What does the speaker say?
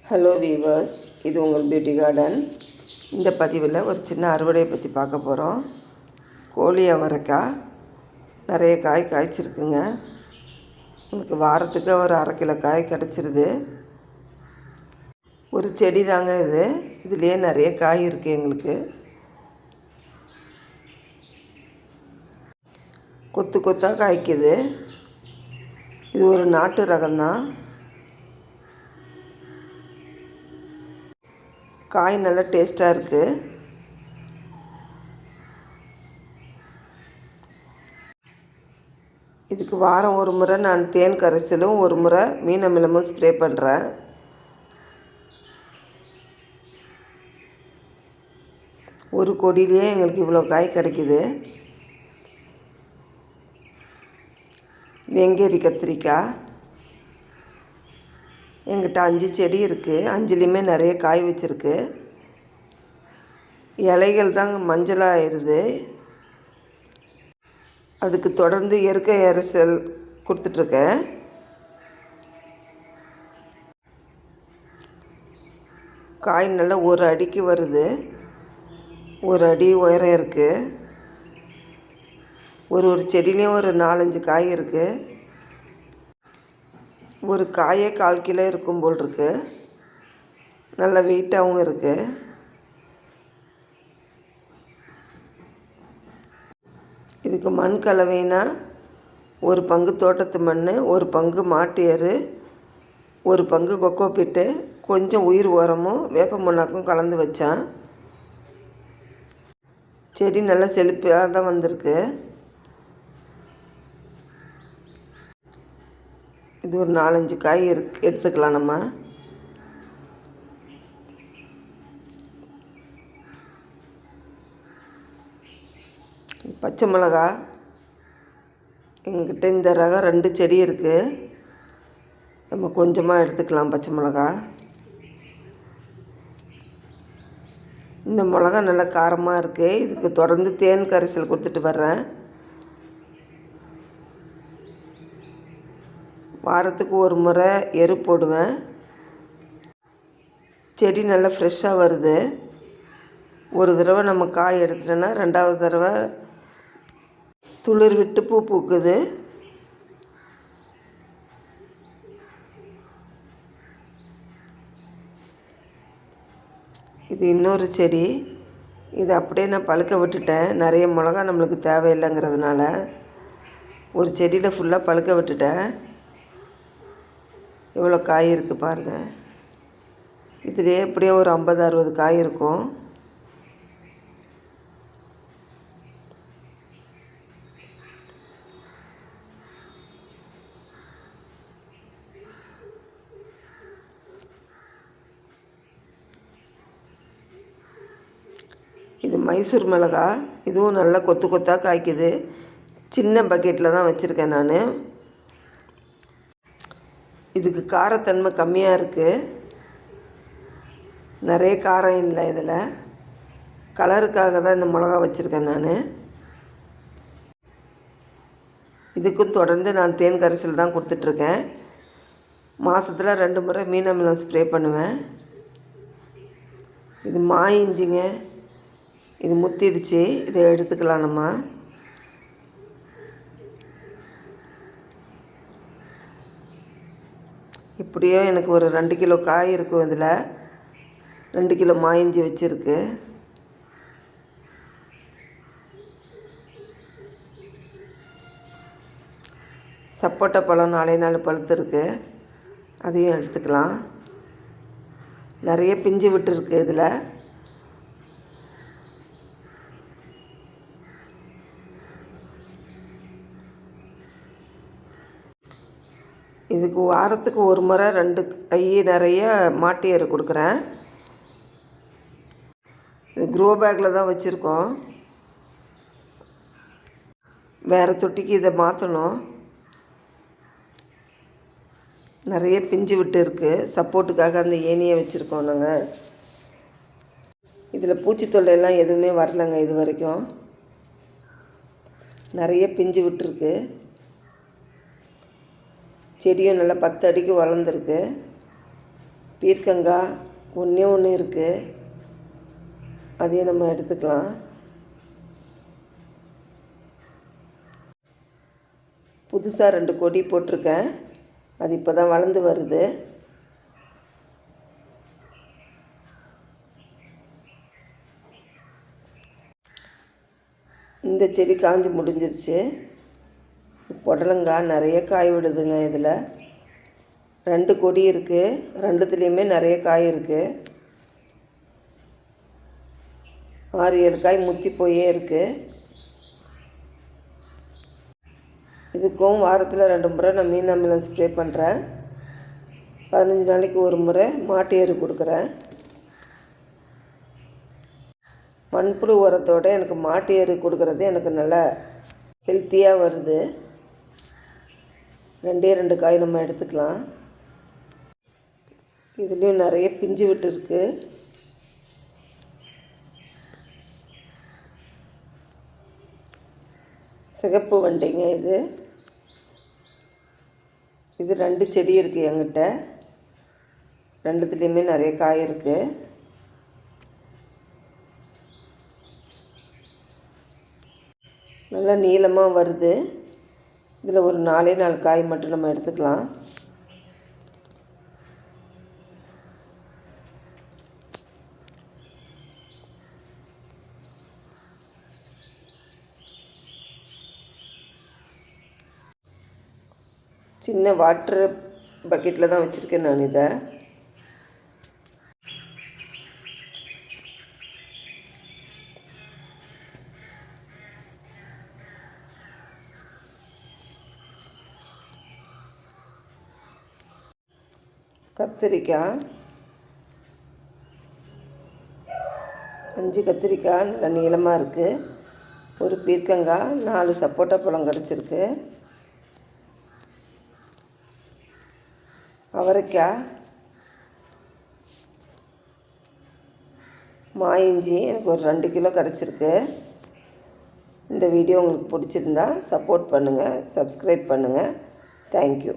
Hello viewers, இது உங்கள் beauty garden. இந்த பதிவில் ஒரு சின்ன அறுவடையை பற்றி பார்க்க போகிறோம். கோழி அவரைக்காய் நிறைய காய் காய்ச்சிருக்குங்க. உங்களுக்கு வாரத்துக்கு ஒரு 1/2 கிலோ காய் கிடச்சிருது. ஒரு செடி தாங்க இது. இதுலேயே நிறைய காய் இருக்குது. எங்களுக்கு கொத்து கொத்தாக காய்க்குது. இது ஒரு நாட்டு ரகம்தான். காய் நல்லா டேஸ்ட்டாக இருக்குது. இதுக்கு வாரம் ஒரு முறை நான் தேன் கரைசலும் ஒரு முறை மீன் அமிலமும் ஸ்ப்ரே பண்ணுறேன். ஒரு கொடியிலேயே எங்களுக்கு இவ்வளோ காய் கிடைக்கிது. வெங்கேரி கத்திரிக்காய் எங்கிட்ட 5 செடி இருக்குது. 5லேயுமே நிறைய காய் வச்சுருக்கு. இலைகள் தான் மஞ்சளாக ஆயிடுது. அதுக்கு தொடர்ந்து இயற்கை கரைசல் கொடுத்துட்ருக்கேன். காய் நல்லா ஒரு அடிக்கு வருது. ஒரு அடி உயரம் இருக்குது. ஒரு செடியிலையும் ஒரு 4-5 காய் இருக்குது. ஒரு காயே 1/4 கிலோ இருக்கும் போல் இருக்குது. நல்ல வெயிட்டாகவும் இருக்குது. இதுக்கு மண் கலவைனா 1 பங்கு தோட்டத்து மண், 1 பங்கு மாட்டு எரு, 1 பங்கு கொக்கோ பிட்டு, கொஞ்சம் உயிர் உரமும் வேப்ப முன்னாக்கும் கலந்து வச்சேன். செடி நல்லா செழிப்பாக தான் வந்திருக்கு. இது ஒரு 4-5 காய் எடுத்துக்கலாம் நம்ம. பச்சை மிளகா எங்ககிட்ட இந்த ரகம் 2 செடி இருக்குது. நம்ம கொஞ்சமாக எடுத்துக்கலாம் பச்சை மிளகா. இந்த மிளகா நல்லா காரமாக இருக்குது. இதுக்கு தொடர்ந்து தேன் கரைசல் கொடுத்துட்டு வர்றேன். வாரத்துக்கு ஒரு முறை எரு போடுவேன். செடி நல்லா ஃப்ரெஷ்ஷாக வருது. ஒரு தடவை நம்ம காய் எடுத்துட்டோன்னா 2வது தடவை துளிர் விட்டு பூ பூக்குது. இது இன்னொரு செடி. இது அப்படியே நான் பழுக்க விட்டுட்டேன். நிறைய மிளகா நம்மளுக்கு தேவையில்லைங்கிறதுனால ஒரு செடியில் ஃபுல்லாக பழுக்க விட்டுட்டேன். எவ்வளோ காய் இருக்குது பாருங்கள். இதுலேயே எப்படியோ ஒரு 50-60 காய் இருக்கும். இது மைசூர் மிளகா. இதுவும் நல்லா கொத்து கொத்தாக காய்க்குது. சின்ன பக்கெட்டில் தான் வச்சுருக்கேன் நான். இதுக்கு காரத்தன்மை கம்மியாக இருக்குது. நிறைய காரம் இல்லை. இதில் கலருக்காக தான் இந்த மிளகா வச்சுருக்கேன் நான். இதுக்கும் தொடர்ந்து நான் தேன் கரைசல் தான் கொடுத்துட்ருக்கேன். மாதத்தில் 2 முறை மீன் அமிலம் ஸ்ப்ரே பண்ணுவேன். இது இஞ்சிங்க. இது முத்திடுச்சு. இதை எடுத்துக்கலாம் நம்ம. இப்படியோ எனக்கு ஒரு 2 கிலோ காய் இருக்கும். இதில் 2 கிலோ இஞ்சி வச்சுருக்கு. சப்போட்டா பழம் 4 பழுத்துருக்கு. அதையும் எடுத்துக்கலாம். நிறைய பிஞ்சு விட்டுருக்கு இதில். இதுக்கு வாரத்துக்கு ஒரு முறை 2 கை நிறைய மாட்டு எரு கொடுக்குறேன். இது க்ரோ பேக்கில் தான் வச்சுருக்கோம். வேறு தொட்டிக்கு இதை மாற்றணும். நிறைய பிஞ்சு விட்டு இருக்குது. சப்போர்ட்டுக்காக அந்த ஏனியை வச்சுருக்கோம் நாங்கள். இதில் பூச்சி தொல்லையெல்லாம் எதுவுமே வரலைங்க இது வரைக்கும். நிறைய பிஞ்சு விட்டுருக்கு. செடியும் நல்லா 10 அடிக்கு வளர்ந்துருக்கு. பீர்க்கங்காய் ஒன்றே ஒன்று இருக்குது, அதையும் நம்ம எடுத்துக்கலாம். புதுசாக 2 கொடி போட்டிருக்கேன், அது இப்போ தான் வளர்ந்து வருது. இந்த செடி காஞ்சி முடிஞ்சிருச்சு. புடலங்காய் நிறைய காய் விடுதுங்க. இதில் 2 கொடி இருக்குது, 2துலேயுமே நிறைய காய் இருக்குது. 6-7 காய் முத்தி போயே இருக்குது. இதுக்கும் வாரத்தில் 2 முறை நான் மீன் அமிலம் ஸ்ப்ரே பண்ணுறேன். 15 நாளைக்கு ஒரு முறை மாட்டு எரு கொடுக்குறேன். மண்புழு உரத்தோடு எனக்கு மாட்டு எரு கொடுக்குறது எனக்கு நல்லா ஹெல்த்தியாக வருது. 2 காய் நம்ம எடுத்துக்கலாம். இதுலேயும் நிறைய பிஞ்சு விட்டுருக்கு. சிகப்பு வண்டிங்க இது. இது 2 செடி இருக்குது என்கிட்ட. 2துலேயுமே நிறைய காய் இருக்குது. நல்லா நீளமாக வருது. இதில் ஒரு 4 காய் மட்டும் நம்ம எடுத்துக்கலாம். சின்ன வாட்டர் பக்கெட்டில் தான் வச்சுருக்கேன் நான் இதை. கத்திரிக்காய் 5 கத்திரிக்காய் நல்லா நீளமாக இருக்குது. ஒரு பீர்க்கங்காய், 4 சப்போட்டா பழம் கிடச்சிருக்கு. அவரைக்காய், மாயிஞ்சி எனக்கு ஒரு 2 கிலோ கிடச்சிருக்கு. இந்த வீடியோ உங்களுக்கு பிடிச்சிருந்தா சப்போர்ட் பண்ணுங்கள், சப்ஸ்கிரைப் பண்ணுங்கள். தேங்க்யூ.